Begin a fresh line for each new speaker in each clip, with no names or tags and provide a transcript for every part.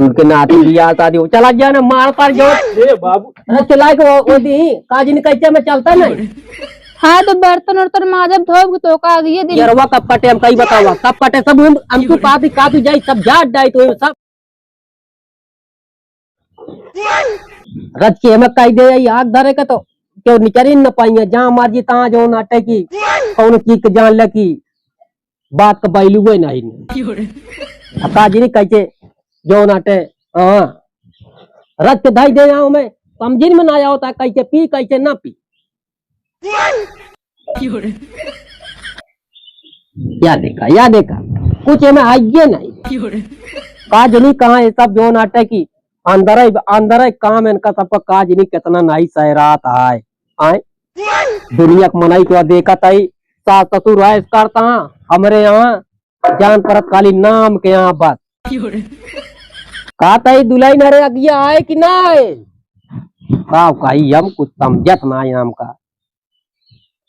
उनके नाती बिया शादी हो चला गया ना मार पार जो
बाबू
अरे चला के वो दी काजी निकलते में चलता नहीं।
हाँ तो बर्तन वर्तन माजब धोब तो का ये दिन
यारवा कब कटे हम कई बतावा कब कटे सब हम तू का तू जाई सब जाट डाई तो सब रच के हम कई दे आग धरे के तो क्यों निकरी न पाइए जहां मर्जी तहां जो नाटे की कौन चीज के जान लकी बात का बैलू हुए नहीं काजी नहीं कहते जो नाटे हाँ रच के धाई दे जाऊं मैं समझिन में ना होता कैसे पी कैसे ना पी या देखा कुछ हमें आइए नहीं काजनी कहाँ है सब जो नाटक की अंदर काम इनका सबका काजनी कितना नहीं सह रात आए दुनिया को मनाई तो देखा तई सास ससुर ऐस करता हमारे यहाँ जान परत खाली नाम के यहाँ बस कहा तई दुलाई नरे अगिया आए कि ना आए कही हम कुछ समझत ना नाम का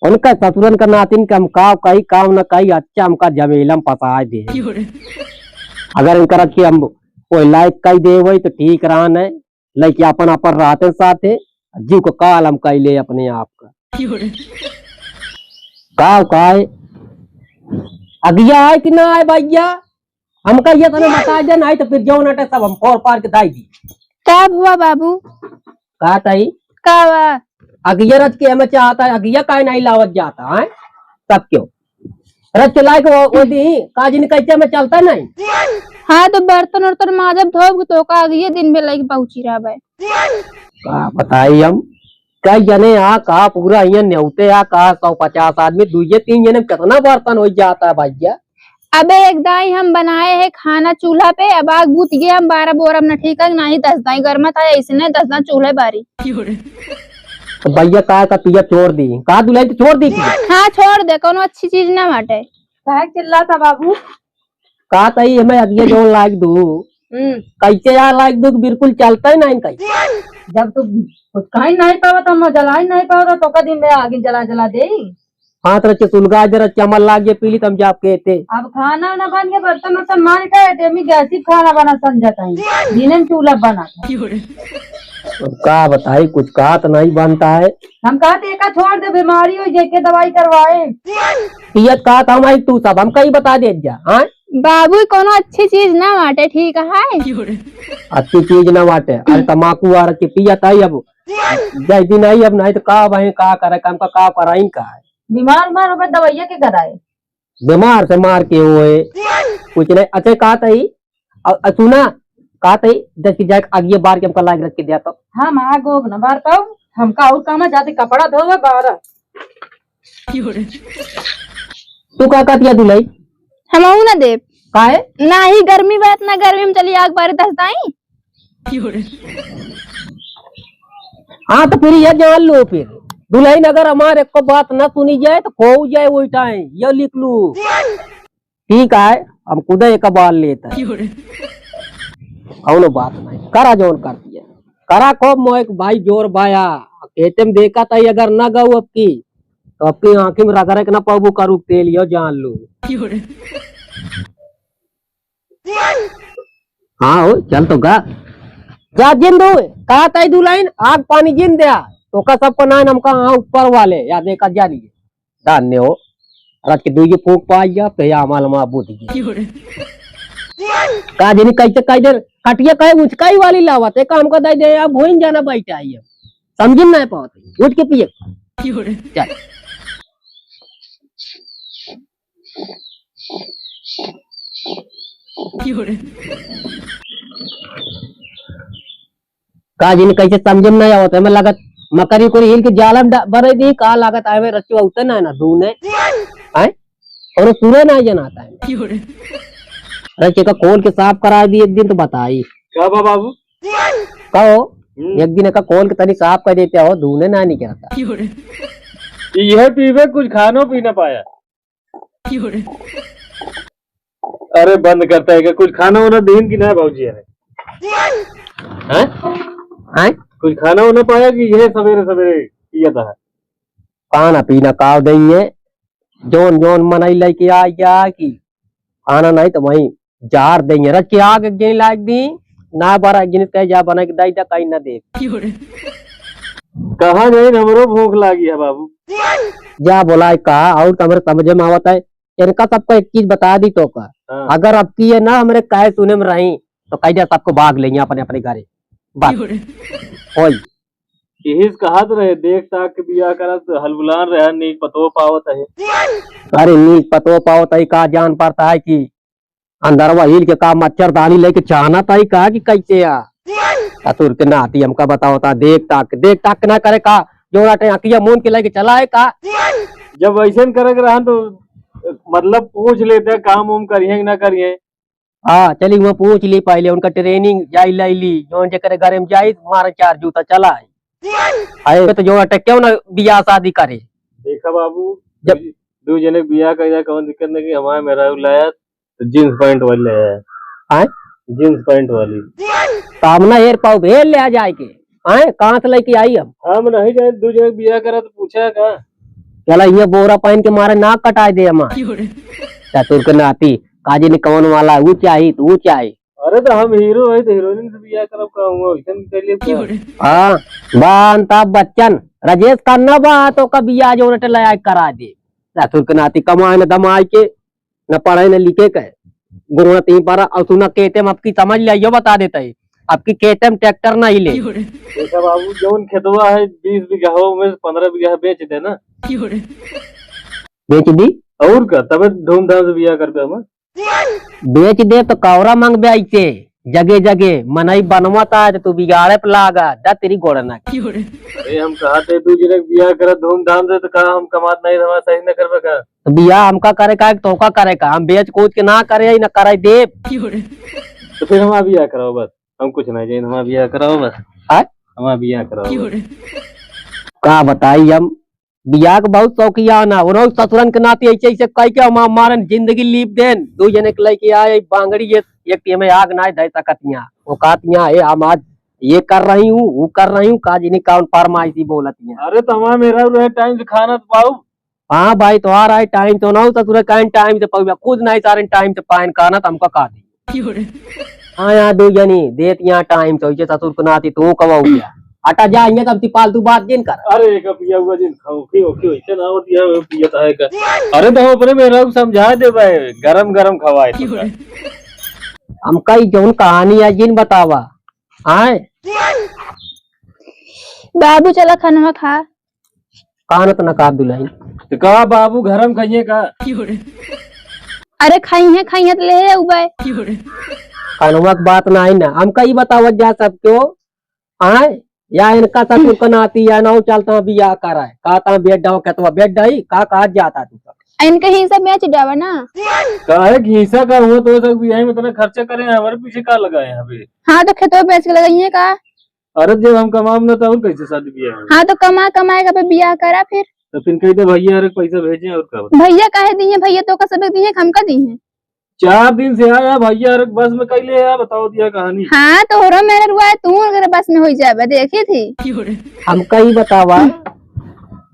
उनका ससुरन का नातिन का हम कही काम न कही अच्छा हमका जमेलम फंसा दे अगर इनका रखिए हम कोई लाइक कही दे वही तो ठीक रहा है लेकिन अपन रहते साथे जीव को काल हम कही ले अपने आप का अगिया आए कि ना आए भैया हमका ये तुम्हें बता दे नहीं तो फिर जो नटे सब हम फोर पार के दाई दी
कब हुआ बाबू
कहा तई
कब
अगिया रच के हमें चाहता है अगिया का नहीं लावत जाता है तब क्यों रच लाइक वो दी काजी निकलते में चलता नहीं।
हाँ तो बर्तन वर्तन माजब धोब तो का ये दिन में लगी पहुंची रहा भाई
का बताई हम कई जने आ कहा पूरा यहाँ न्योते आ कहा 150 आदमी दुए 3 जने कितना बर्तन हो जाता है भैया।
अबे एक दाई हम बनाए हैं खाना चूल्हा पे अब आग बूत गया हम 12 बोर ना ठीक है नहीं 10 दाई गर्म था इसने 10 दाई चूल्हे बारी
तो भैया कहा का पिया छोड़ दी कहा दुलाई तो छोड़ दी
हाँ छोड़ दे कोनो अच्छी चीज ना बाटे चिल्ला था बाबू
कहा तई हमें अगिया जो लाइक दू कैसे यार लाइक दू बिल्कुल चलता ही नहीं कहीं
जब तू कुछ कहीं नहीं पावा तो हम जला ही नहीं पावा तो का दिन में आगे जला दे
हाथ रचे सुलगा जरा चमल लागे पीली तम जाप कहते
अब खाना ना बन के बर्तन वर्तन मान के टेमी गैसी खाना बना समझता है दिन चूल्हा बना
का बताई कुछ कहा तो नहीं बनता है
हम कहते एक छोड़ दे बीमारी हो जाके दवाई करवाए
पियत कहा था हमारी तू सब हम कहीं बता दे जा हाँ
बाबू कोनो अच्छी चीज ना बाटे ठीक है
अच्छी चीज ना बाटे अरे तमाकू आ रखी पियत आई अब जय दिन आई अब नहीं तो का भाई का करे काम का कराई का है
बीमार मार हो दवाइया के कराए
बीमार से मार के हुए कुछ नहीं अच्छा कहा था सुना कहा था दस की जाए अगले बार के हमका लाग रख के दिया तो
हम आगो न बार पाऊ हमका और काम जाते कपड़ा धोवे बाहर
तू का दिया दुलाई
हम ना दे
काहे
ना ही गर्मी बात ना गर्मी में चली आग बार 10 दाई
हाँ तो फिर ये जान लो फिर दुल्हन अगर हमारे को बात न सुनी जाए तो खो जाए वही टाइम ये लिख लू ठीक है हम खुद एक बाल लेता है कौन बात नहीं करा जोन करती है करा खूब मोह भाई जोर बाया कहते में देखा था अगर न गऊ अब की तो अपनी आंखी में रगड़ के न पाबू करू तेल यो जान लू हाँ हो चल तो गा जा जिन दो कहा था दुल्हन आग पानी जिन दिया तो का सबको ना नमका ऊपर वाले या देखा जा रही है धान्य हो रख के दुई फूक पाई जा तो या माल मा बूझ का जनी कैसे कई देर कटिया कहे उचकाई वाली लावत है काम का दे दे अब होइन जाना बैठा आई समझिन ना पावत उठ के पिए चल का जनी कैसे समझन नहीं आवत है मैं लागत मकरी को हिल के जालम बरे दी का लागत आवे रचवा उतना है ना दूने आए और पूरे ना जनाता है रचे का खोल के साफ करा दी एक दिन तो बताई
क्या बाबू
कहो एक दिन का खोल के तनी साफ कर देते हो धूने ना नहीं करता
यह पीवे कुछ खानो पी ना पाया अरे बंद करता है क्या कुछ खाना होना दिन की ना भाजी है कुछ खाना होना पाया कि यह सवेरे सवेरे किया था
खाना पीना काव देंगे जोन जोन मनाई लेके आ गया कि खाना नहीं तो वही जार देंगे रच के आग लाग दी ना बारा जिनिस कहे जा बना के दाई दा कहीं ना दे।
कहाँ गए हमरो भूख लागी है बाबू।
जा बोला कहा और तुम्हारे समझ में आवता है। इनका सबको एक चीज बता दी तो का
हाँ।
अगर अब की है ना हमारे कहे सुने में रही तो कही जा सबको भाग लेंगे अपने अपने घरे बस होई।
यही कहा तो रहे देख ताक के बिया करत हलबुलान रहे नहीं पतो पावत है।
अरे नी पतो पाओ तई का जान पड़ता है कि अंदर हिल के का मच्छरदानी लेके चाहना तई का कि कैसे आ ससुर के नाती हमका बताओ था देख ताक ना करे का जो अकिया मून के लेके चला है का।
जब वैसे करे के रहन तो मतलब पूछ लेते काम उम करिए कि ना करिए।
हाँ चली वहाँ पूछ ली पहले उनका ट्रेनिंग जाई लाई ली जो करे घरे में जाई मारे 4 जूता चला है तो जो क्यों ना बियाह शादी करे।
देखा बाबू
जब
दो जने बिया कर कौन दिक्कत नहीं कि हमारे मेरा लाया तो जींस पैंट वाली लाया जींस पैंट वाली
सामना हेर पाओ भेल ले आ जाए के आए कहाँ से लेके आई हम।
हम नहीं जाए दो जने बिया करा तो पूछा का
चला ये बोरा पहन के मारे नाक कटाए दे हम ससुर के नाती काजी ने कौन वाला वो चाहिए तो वो चाहिए।
अरे तो हम हीरो है तो हीरोइन से बिया करब कहूंगा वैसे के लिए
हाँ बांता बच्चन राजेश खन्ना बा तो का बिया जो नट लाया करा दे ससुर के नाती कमाए न दमाए के न पढ़े न लिखे के गुरुना तीन पारा और सुना कहते आपकी समझ लिया बता देता है आपकी कहते हम ट्रैक्टर नहीं ले।
देखा बाबू जौन खेतवा है 20 बीघा हो में 15 बीघा बेच दे ना
बेच दी
और का तब धूमधाम से बिया करते हम
बेच दे तो कौरा मांग बे ऐसे जगह जगह मनई बनवाता है तो तू बिगाड़े पे लागा दा तेरी गोड़ना।
अरे हम कहा थे दू जने बिया कर धूमधाम से तो कहा हम कमात नहीं हमारा सही न करबे का
तो बिया हमका करे का तो का करे का हम बेच कूद के ना करे न करे दे
तो फिर हमारा बिया कराओ बस हम कुछ नहीं चाहिए हमारा बिया कराओ बस हमारा बिया कराओ
का बताई हम बिया के बहुत शौकिया ना उन्हों ससुरन के नाते ऐसे ऐसे कह के हम मारन जिंदगी लीप देन दो जने के लेके आए बांगड़ी ये एक टीम में आग ना दे सकतियां वो कहतियां ए हम आज ये कर रही हूँ वो कर रही हूँ काजी नहीं कौन फरमाइशी बोलतियां।
अरे तो हमारा मेरा रहे टाइम से खाना तो पाऊ।
हाँ भाई तो आ रहा है टाइम तो ना ससुर काइन टाइम से पाऊ खुद नहीं सारे टाइम से पाइन खाना तो हमका का दी। हाँ यहाँ दो जनी देत यहाँ टाइम तो ससुर को नाती तू कब गया हटा जाएंगे तब फालतू बात दिन कर।
अरे का पिया हुआ दिन खाओ की ओके वैसे ना होती है वो पिया है का। अरे तो हम अपने मेरा को समझा दे भाई गरम गरम खवाए तो
हम कई जौन कहानी है जिन बतावा आए
बाबू चला खाना खा
कान तो नकार दुल्हन
तो कहा बाबू गरम खाइए का
अरे खाई है तो ले उबाय
कानवा की बात ना आई ना हम कई बतावत जा सब क्यों आए या इनका ससुर को नाती या ना चलता बिया करा है कहता बेड डाओ कहता बेड डाई कहा जाता तू
इनका हिस्सा बेच डावा ना
काहे घीसा का हुआ तो सब बियाह में इतना खर्चा करें हमारे पीछे का लगाए यहाँ पे।
हाँ तो खेतों बेच के लगाइए का।
अरे जब हम कमाम ना तो और कैसे शादी बिया है।
हाँ तो कमाएगा पे बिया करा फिर
तो फिर कहते भैया अरे पैसा भेजे और का
भैया काहे दिए भैया तो का सब दिए हम का दिए
4 दिन से आया भैया अरे बस में कैले आया बताओ दिया कहानी।
हाँ तो हो मेरा रुआ है तू अगर बस में हो जाए देखी थी
हम कई बतावा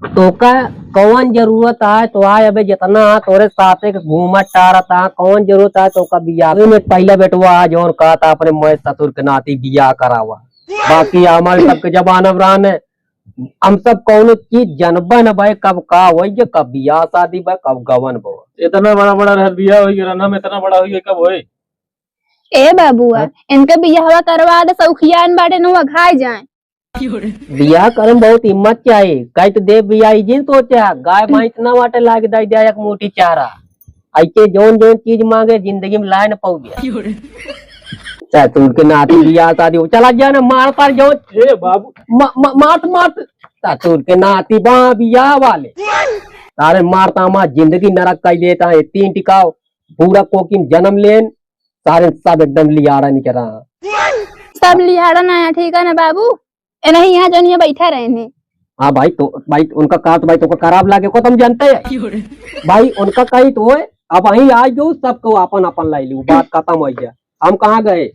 तो का कौन जरूरत है तो आए अबे जितना तोरे साथे घूमा टारता कौन जरूरत है तो का बिया में पहले बेटवा आज और कहा था अपने मैं ससुर के नाती बिया करावा बाकी हमारे सबके जबान अमरान है हम सब कौन चीज जनबन भाई कब का वही कब बिया शादी भाई कब गवन बो
इतना बड़ा बड़ा रह बिया हो गया ना में इतना बड़ा हो गया कब होए।
ए बाबुआ इनके बिया करवा दे सौखियान बाटे नुआ घाय जाए
बिया करम बहुत हिम्मत चाहिए कई तो देव बिया जिन सोचा गाय भैंस इतना वाटे लाग दे दिया एक मोटी चारा ऐसे जोन जोन चीज मांगे जिंदगी में लाए न पाऊ गया ससुर के नाती बिया शादी हो चला जाए ना मार पार जो बाबू मात ससुर के नाती बा बिया वाले सारे मारता माँ जिंदगी नरक कर देता है 3 टिकाओ पूरा कोकिन जन्म लेन सारे सब एकदम लिहाड़ा नहीं करा
सब लिहाड़ा ना है ठीक है ना बाबू नहीं यहाँ जो नहीं बैठा रहे ने।
हाँ भाई तो भाई उनका काट भाई तो खराब लागे को तुम जानते हैं भाई उनका कहीं तो है अब वही आज जो सबको अपन अपन लाई ली बात खत्म हो गया हम कहाँ गए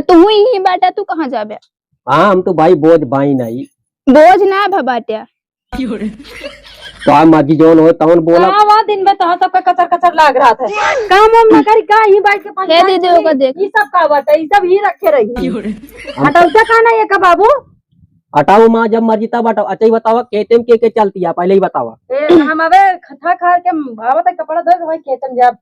तू ही बाटा तू कहाँ जाबे।
हाँ हम तो भाई बोझ भाई नहीं
बोझ ना भबाट्या
तो मर्जी जोन हो तवन बोला।
हाँ वहाँ दिन में तो सबका कचर कचर लाग रहा था। काम वाम न करी का ही बैठ के पास
हे दीदी ओका देख।
ये सब का बात है, ये सब ही रखे रही हटौता खाना ये का बाबू।
हटाओ माँ जब मर्जी तब हटाओ। अच्छा ही बतावा खेते में के चलती है पहले ही बतावा।
हम अबे खथा खा के आवत है कपड़ा धो के भाई खेतन जाब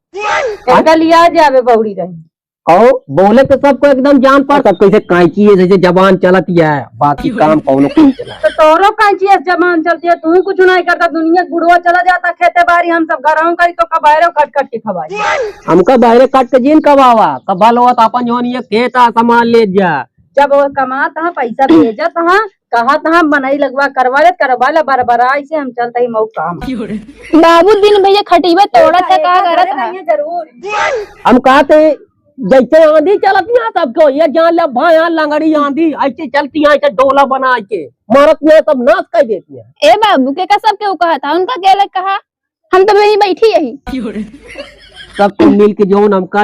इनका लिया जाबे बहुड़ी रही।
कहो बोले तो सबको एकदम जान पर सब कैसे कांची है जैसे जबान चलती है बाकी काम कौनो को चला।
तो तोरो कांची है जमान चलती है, तू ही कुछ नहीं करता, दुनिया बुढ़वा चला जाता खेते बारी, हम सब घर करी तो कबायरे कट कट के खवाई।
हमका बाहरे काट के जीन कबावा कबाल हुआ तो अपन जो ये खेता सामान ले जा।
जब वो कमा तहाँ पैसा भेजा तहाँ कहा तहाँ बनाई लगवा करवा ले बरबरा ऐसे हम चलते ही मऊ काम।
बाबू दिन भैया खटीबे तोड़ा था का करत है।
जरूर
हम कहते जैसे आंधी चलती है सबको ये जान ले भाई यहाँ लंगड़ी आंधी ऐसे चलती है ऐसे डोला बना के मारत में सब नाश कर देती है।
ए बाबू के का सब के कहा था उनका क्या लग कहा, हम तो वही बैठी यही
सब मिल के जो हमका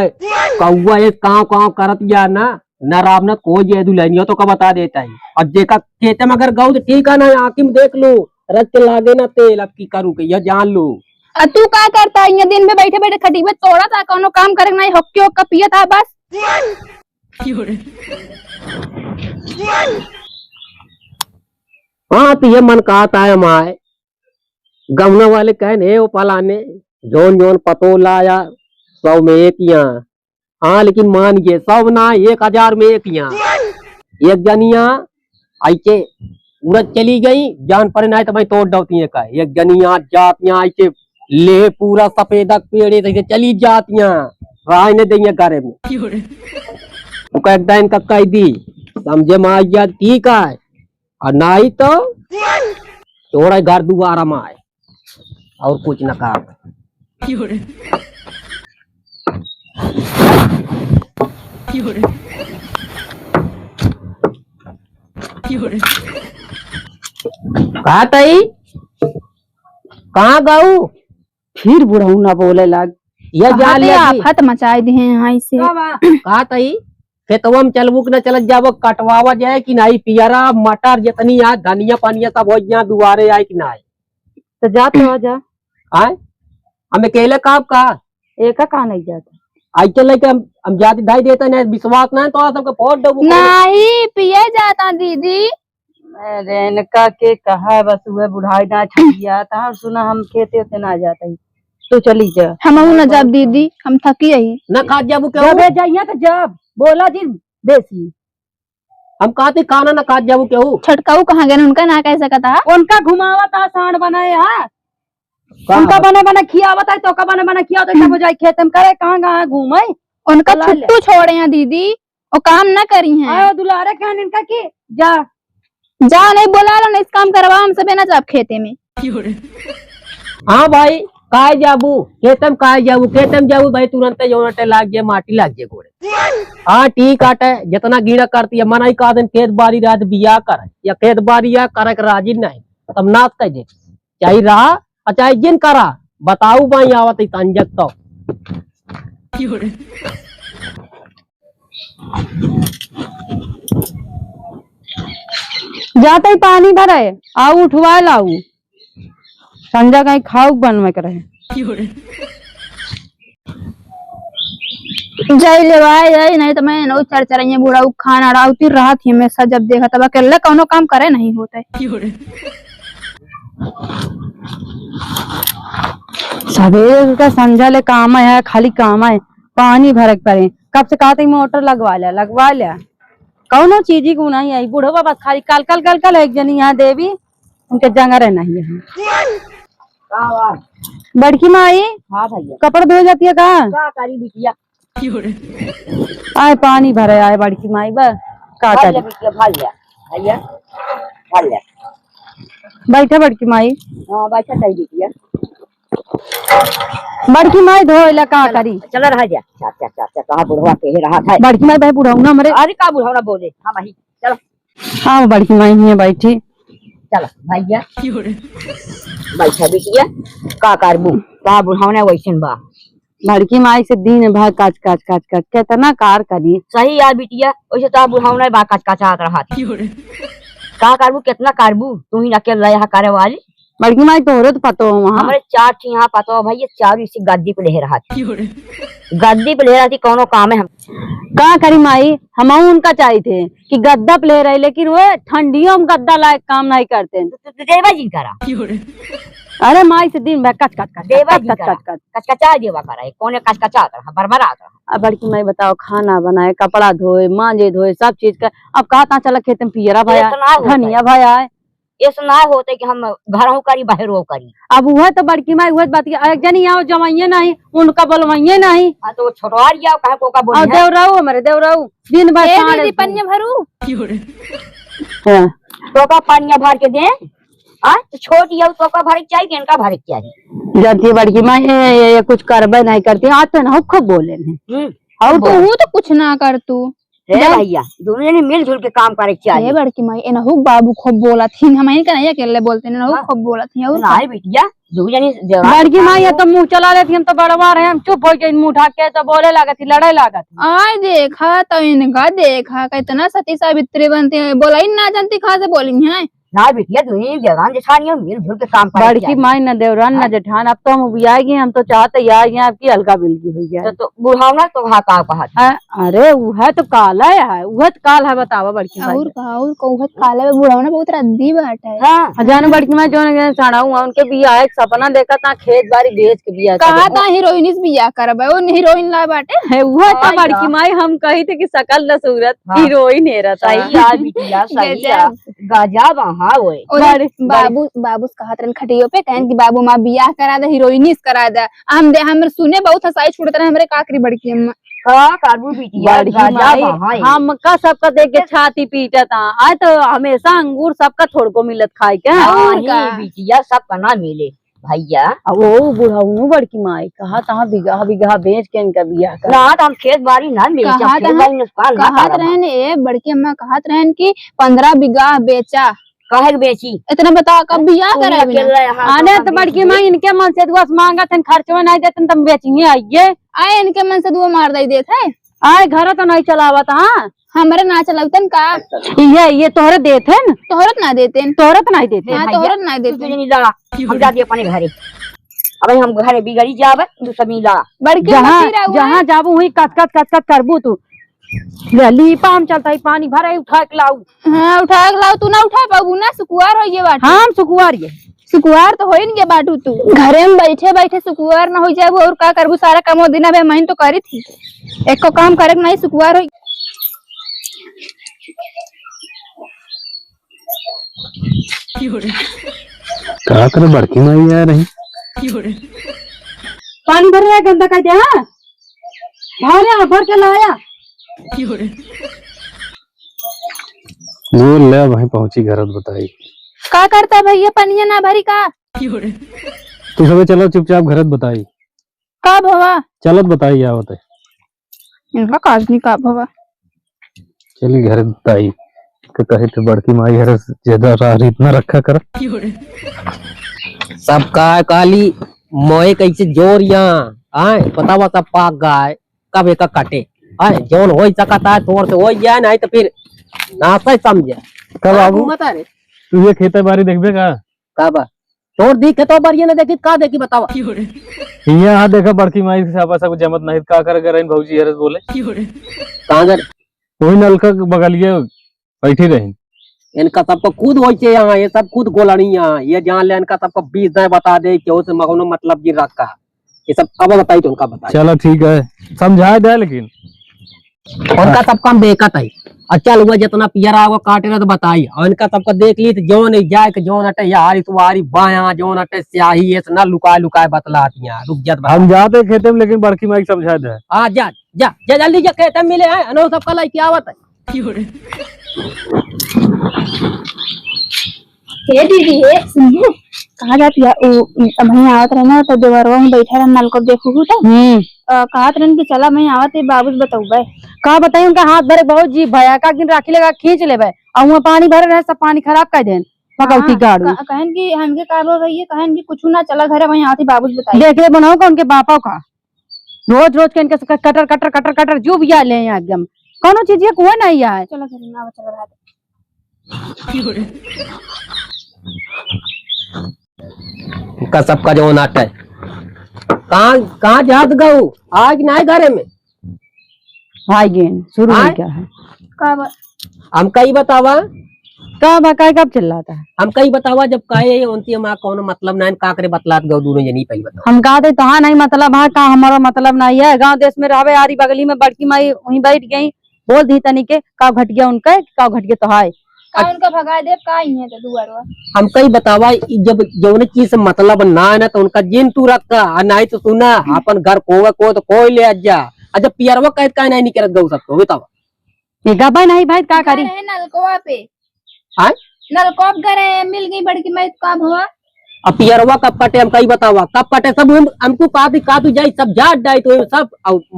कौआ एक काव करत या ना न रामनाथ कोई जे दुल्हनिया तो का बता देता है। और जेका खेते में अगर गौ तो ठीक है ना आँखी में देख लो रच के लागे ना तेल अब की करूँ के यह जान लो।
तू का करता है दिन में बैठे बैठे खटीबे तोड़ा था कोनो काम करे नहीं हक्के हक्का पिया था बस।
हाँ तो ये मन कहता है माए गमना वाले कहने वो पलाने जोन जोन पतो लाया 100 में एक यहाँ। हाँ लेकिन मान ये सब ना 1000 में एक यहाँ। एक जनिया ऐसे उड़द चली गई जान पर नहीं तो मैं तोड़ डवती है का एक जनिया जातियां ऐसे ले पूरा सफेदक पेड़े से चली जातियां राय ने देंगे घरे में इनका कह दी समझे में आई गया ठीक है और नहीं तो थोड़ा घर दोबारा में आए और कुछ न कर। कहा तई कहाँ गऊ
फिर बुढ़ऊ ना बोले लग
यह जान ले
आफत मचाए दी है यहाँ से।
कहा तई खेतवा में चलबुक न चल जाबो कटवावा जाए कि नहीं पियरा मटर जितनी आ धनिया पानिया सब हो यहाँ दुआरे आए कि नहीं
तो जाते हो जा
आए हम अकेले काब का
एक का नहीं जाता
आई चल के हम जाति ढाई देता नहीं विश्वास नहीं तो सबके फोड़ दो
नहीं पिए जाता दीदी।
अरे इनका के कहा बस हुए बुढ़ाई ना छठिया था सुना हम खेते होते ना जाता ही तो चली जा
हम न जब दीदी हम थकी यही
न खा जाबू
जब जाइए तो जब बोला जी देसी
हम कहते खाना न खा जाबू केहू
छटकाऊ कहाँ गए उनका ना कह सकता था
उनका घुमावा था सांड बनाए हाँ उनका बने बने खियावत है तो का बने बने खिया तो हो जाए खेत में करे कहाँ घूमे
उनका
चला ले।
छुट्टू छोड़े हैं दीदी वो काम न करी हैं।
आयो दुलारे कहन इनका की जा
जा नहीं बोला लो इस काम करवा हम सब ना जब खेते में।
हाँ भाई काय जाबू खेतम काय जाबू खेतम जाबू भाई तुरंत जोनटे लाग गया माटी लाग गया गोड़े। हाँ ठीक आटे जितना गीड़ा करती है मना ही कहा दिन खेत बाड़ी रात बिया कर या खेत बाड़ी या करे राजी नहीं तब नाश कर दे चाहे रहा अच्छा जिन करा बताऊ भाई आवत तंजक तो
जाते ही पानी भरे आऊ उठवा लाऊ संजा कहीं खाऊ बनवे करे
जय लेवाए जय नहीं तो मैं नो चर चर बूढ़ा खाना राउती रहा थी हमेशा जब देखा तब अकेले कोनो काम करे नहीं होता
सवेरे का संझा ले काम है खाली काम है पानी भरक पड़े कब से कहते मोटर लगवा लिया कौनो चीज को नहीं आई बूढ़ो बस खाली कल कल कल कल एक जनी यहाँ देवी उनके जंगरे नहीं है बड़की माई। हाँ भैया कपड़ा धो जाती है कहाँ करी बिटिया आए पानी भरे आए बड़की माई बस का करी भैया बैठे बड़की माई। हाँ बैठा चाहिए बिटिया बड़की माई धोइला का करी चल रहा जा कहा बुढ़वा के रहा था बड़की माई भाई बुढ़ाऊ ना मरे अरे का बुढ़ाऊ ना बोले हाँ भाई चलो हाँ बड़की माई ही बैठी चलो भैया बैठा बिटिया का करबू का बुढ़ाऊ ना वैसन बा लड़की माई से दिन भर काच काच काच काच कितना कार करी सही यार बिटिया वैसे तो बुढ़ाऊ ना बा काच काच रहा था का करबू कितना करबू तू ही अकेले रहा करे वाली बड़की माई तोहरे तो पतो हो वहाँ
हमारे 4 थी यहाँ पता भाई, ये 4 इसी गद्दी पे ले रहा थी, गद्दी पे ले रहा थी। कौनो काम है हम
का करी माई, हम उनका चाहिए थे कि गद्दा पे ले रहे, लेकिन वो ठंडियों में गद्दा लायक काम नहीं करते।
तो देवा जी करा।
अरे माई से दिन भर कच कच कच
देवा
कच
जी
कच
करा,
कच कच।
कचकचा देवा करा, कौन कचकचा रहा, बरबरा रहा।
अब बड़की माई बताओ, खाना बनाए, कपड़ा धोए, मांजे धोए, सब चीज का। अब कहा चला खेत में पियरा भाया,
ये तो ना होता
धनिया भाया है।
ऐसा ना होते कि हम घरों करी बाहरों करी।
अब वह तो बड़की माई वह बात एक जनी आओ जमाइए नहीं, उनका बोलवाइए नहीं।
हाँ तो छोटवा लिया कहे को का
और
बोली
देवराऊ हमारे देवराऊ दिन भर
दीदी पन्ने भरू
हाँ।
तो का पानिया भर के दे। हाँ तो छोटी है तो का भर के चाहिए, इनका भर के चाहिए।
जानती है बड़की माई ये कुछ करबे नहीं करती, आते ना खूब बोले नहीं।
और तो कुछ ना कर तू
भैया दोनों जने मिलजुल के काम करे के चाहिए।
बड़की माई एनहु बाबू खूब बोला थी, हम का नहीं अकेले बोलते हैं, एनहु खूब बोला थी। और
नहीं बिटिया दो जने
बड़की माई तो मुंह चला लेती, हम तो बड़वा रहे, हम चुप हो गए, मुंह उठा के तो बोले लागत थी, लड़ाई लागत थी।
आय देखा तो इनका देखा कितना सती सावित्री बनती है, बोला ही ना जानती कहाँ से बोली है।
ना बिटिया दोनों देवरान जेठानी मिलजुल के काम करे।
बड़की माई न देवरान न जेठान, अब तो हम भी आएगी, हम तो चाहते यार यहाँ आपकी हल्का बिल्की हुई है।
तो बुढ़ावना तो वहाँ का कहा।
अरे वह तो काला है, वह तो काल है, बतावा बड़की माई।
और कहा और कहत काले में बुढ़ावना बहुत रद्दी बाट है।
हाँ
जाने बड़की माई जो चढ़ा हुआ उनके बिया एक सपना देखा था, खेत बाड़ी बेच के बिया
कहा था हीरोइन बिया करब, वो हीरोइन ला बाटे
है। वह तो बड़की माई हम कही थे कि सकल न सूरत हीरोइन है रहा।
सही यार बिटिया सही है, गजब हाँ वो
बाबू बाबू कहत रहन खटियो पे कहन कि बाबू माँ बियाह करा दे, हीरोइनिस करा दे। हम सुने बहुत हसाई छुड़त रहे हमरे काकरी बड़की अम्मा।
काबू बिटिया
हम का सबका देख के छाती पीटा था। आज तो हमेशा अंगूर सबका थोड़ को मिलत खाए के।
बिटिया सबका ना मिले भैया।
वो बुढ़ाऊ बड़की माई कहा तहा बिगहा बिगहा बेच के इनका बियाह कर।
ना तो हम खेत बाड़ी ना मिले,
कहत रहन ए बड़की अम्मा कहत रहन कि 15 बीघा बेचा,
कहे बेची
इतना बता कब बियाह करे।
आने तो बड़की माई इनके मन से दुआ मांगा थे, खर्चवा नहीं देते तुम बेचेंगे। आइए
आए इनके मन से दुआ मार दे देते है।
आए घर तो नहीं चलावत। हाँ
हमारे ना चलतन का
ये तोहरे देते न,
तोहरत ना देते,
तोहरत नहीं देते।
हाँ तोहरत ना देते।
हम जाते अपने घरे, अब हम घरे बिगड़ी जावे तो सब मिला।
बड़की
जहाँ जाबू हुई कच कच कच कच करबू तू लीपा हम चलता है पानी भरे उठा के लाऊ।
हाँ उठा के लाऊ, तू ना उठा पाबू ना, सुकुआर हो ये बात।
हाँ सुकुआर ये
सुकुआर तो होई नहीं बाटू, तू घरे में बैठे बैठे सुकुआर ना हो जाए और का करबू, सारा काम दिन बे मैं तो करी थी, एक को काम करे नहीं सुकुआर हो।
क्या करे बड़की माई आ रही,
पानी भर रहा है गंदा का दिया भर के लाया।
वो ले वहीं पहुंची घर बताई
का करता भैया पनिया ना भरी का।
तू सब चलो चुपचाप घर बताई
का भवा
चलत बताई क्या होता है
इनका काज नहीं का भवा।
चली घर बताई कहे थे बड़की माई हर ज्यादा राह इतना रखा कर।
सबका काली मोए कैसे जोर यहाँ आए बतावा सब पाक गाय कब एक काटे आए जोन हो सकता है तोर से हो जाए नहीं तो फिर नासा समझे।
कब आबू
बता रे
तू ये खेत बाड़ी देखबे का
कब तोर दिखे तो बार ये ना देखी का देखी बतावा।
यहाँ देखा बड़की माई से आपस में जमत नहीं का कर गए भौजी हरस बोले
कहाँ गए
वही नलका बगलिए बैठी रही।
इनका सबको खुद हो यहाँ ये सब खुद गोलनी यहाँ ये जान ले इनका सबको 20 दिन बता दे क्यों से मगनो मतलब जी रखा ये सब कब बताई तो उनका बताई।
चलो ठीक है समझा दे लेकिन
उनका सब काम बेकत है। चल हुआ जितना पियरा हुआ काटे रहा तो बताई और इनका सबको देख ली तो जो नहीं जाए जोन अटे यारी तुम्हारी बाया जोन अटे स्याही ये ना लुकाए लुकाए बतलाती हैं रुक जात
हम जाते खेते में लेकिन बड़की माई समझा दे।
हाँ जा जा जा जल्दी जा खेते में मिले हैं अनो सब कल क्या आवत है।
हे दीदी हे सुनिए कहा जाती है मैं आवत रहना तो देवरवा में बैठा रहना नल को देखू तो कहत रहन कि चला मैं आवत बाबूज बताऊबे
का बताई उनका हाथ भरे बहुत जी भया का दिन राखी लगा खींच लेबे और वहां पानी भरे रहे सब पानी खराब कर देन पकौती गाड़ू
कहन कि हमके का भैया कहन कि कुछ ना चला घरे वहीं आवत बाबूज बताई
देख ले बनाओ का उनके बापा का रोज रोज के इनके कटर कटर कटर कटर जो भी आ ले यहाँ एकदम कोनो चीज ये कोई नहीं है।
चलो घर में चला रहा
का सबका जो नाट है कहाँ जात गऊ आज नहीं घरे में
भाई गेन शुरू
आय?
में क्या है
हम कई बतावा
कब है कब चिल्लाता है।
हम कई बतावा जब काहे उनती हमारा कौन मतलब नहीं का करे बतलात गऊ दोनों जनी पहले बताओ।
हम कहा थे तहाँ नहीं मतलब है, कहाँ हमारा मतलब नहीं है। गांव देश में रहे यारी बगली में बड़की माई वहीं बैठ गई, बोल दी तनी के का घट गया उनके का घट गया तो हाय
का उनका भगा दे का ही है तो दुआरवा
हम कई बतावा जब जौन चीज से मतलब ना है ना तो उनका जिन तू रखा नहीं तो सुना अपन घर को तो कोई ले जा। अच्छा पियरवा कह का नहीं निकलत गऊ सबको बतावा
ये गबा नहीं भाई का करी।
है नलकोवा पे
आय
नलकोप गए मिल गई बड़की मैं काम हुआ
अब पियरवा कब कटे हम कई बतावा कब कटे सब हमको का तू जाई सब जाट डाई तो सब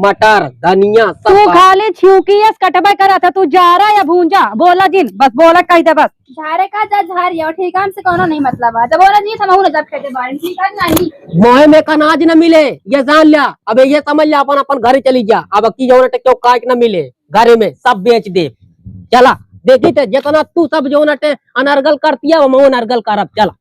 मटर धनिया सब
तू
काट।
खाली छिउकी कटबा करा था, तू जा रहा या भूंजा बोला जिन बस बोला कही दे बस।
झारे का जा झारिया ठीक हम से कोनो नहीं मतलब है जब बोला जी समूह ने जब खेते बारे ठीक है नहीं
मोहे में अनाज न मिले ये जान लिया। अब ये समझ लिया अपन अपन घर चली जा। अब की जो क्यों काट न मिले घर में सब बेच दे। चला देखी थे जितना तू सब जो अनर्गल करती है वो अनर्गल करब चला।